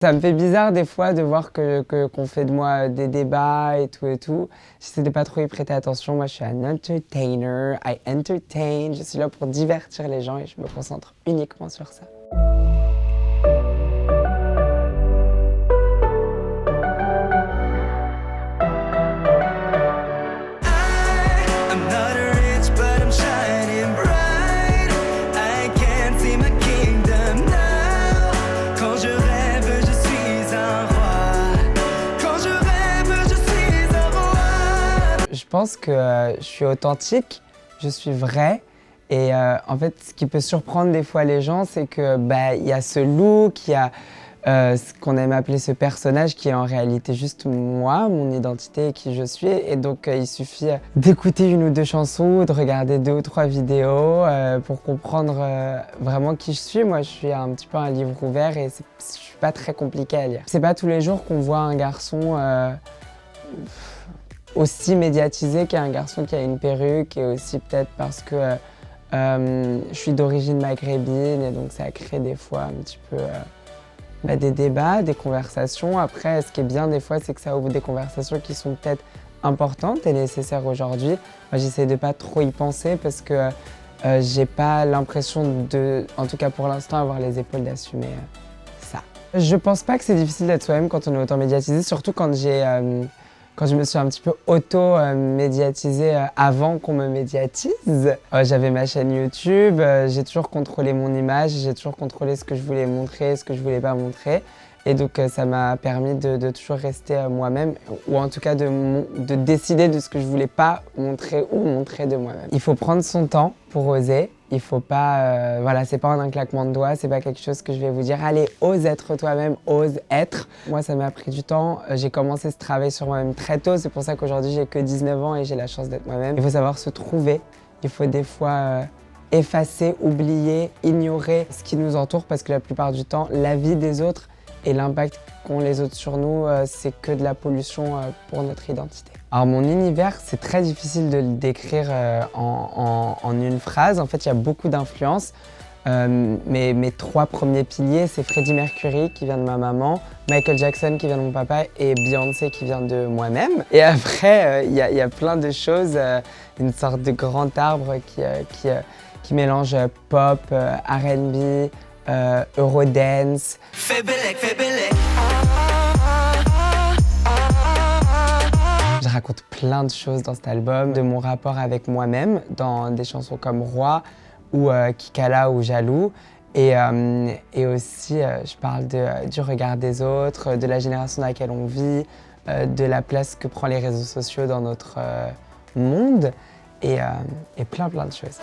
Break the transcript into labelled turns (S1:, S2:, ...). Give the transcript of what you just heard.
S1: Ça me fait bizarre des fois de voir qu'on fait de moi des débats et tout. J'essaie de pas trop y prêter attention. Moi, je suis un entertainer. I entertain. Je suis là pour divertir les gens et je me concentre uniquement sur ça. Je pense que je suis authentique, je suis vraie et en fait ce qui peut surprendre des fois les gens c'est que il y a ce look, il y a ce qu'on aime appeler ce personnage qui est en réalité juste moi, mon identité et qui je suis et donc il suffit d'écouter une ou deux chansons, de regarder 2 ou 3 vidéos pour comprendre vraiment qui je suis. Moi je suis un petit peu un livre ouvert et je suis pas très compliqué à lire. C'est pas tous les jours qu'on voit un garçon aussi médiatisé qu'un garçon qui a une perruque et aussi peut-être parce que je suis d'origine maghrébine et donc ça crée des fois un petit peu des débats, des conversations. Après, ce qui est bien des fois, c'est que ça ouvre des conversations qui sont peut-être importantes et nécessaires aujourd'hui. Moi, j'essaie de pas trop y penser parce que j'ai pas l'impression de, en tout cas pour l'instant, avoir les épaules d'assumer ça. Je pense pas que c'est difficile d'être soi-même quand on est autant médiatisé, surtout quand quand je me suis un petit peu auto-médiatisée avant qu'on me médiatise. J'avais ma chaîne YouTube, j'ai toujours contrôlé mon image, j'ai toujours contrôlé ce que je voulais montrer, ce que je voulais pas montrer. Et donc ça m'a permis de toujours rester moi-même, ou en tout cas de décider de ce que je voulais pas montrer ou montrer de moi-même. Il faut prendre son temps pour oser. Il faut pas, voilà, c'est pas en un claquement de doigts, c'est pas quelque chose que je vais vous dire, allez, ose être toi-même, ose être. Moi, ça m'a pris du temps. J'ai commencé ce travail sur moi-même très tôt, c'est pour ça qu'aujourd'hui, j'ai que 19 ans et j'ai la chance d'être moi-même. Il faut savoir se trouver. Il faut des fois effacer, oublier, ignorer ce qui nous entoure parce que la plupart du temps, la vie des autres et l'impact qu'ont les autres sur nous, c'est que de la pollution pour notre identité. Alors mon univers, c'est très difficile de le décrire en une phrase. En fait, il y a beaucoup d'influences. Mes 3 premiers piliers, c'est Freddie Mercury qui vient de ma maman, Michael Jackson qui vient de mon papa et Beyoncé qui vient de moi-même. Et après, il y a plein de choses, une sorte de grand arbre qui mélange pop, R&B, Eurodance. Je raconte plein de choses dans cet album, de mon rapport avec moi-même, dans des chansons comme Roi ou Kikala ou Jaloux. Et aussi, je parle du regard des autres, de la génération dans laquelle on vit, de la place que prennent les réseaux sociaux dans notre monde et plein de choses.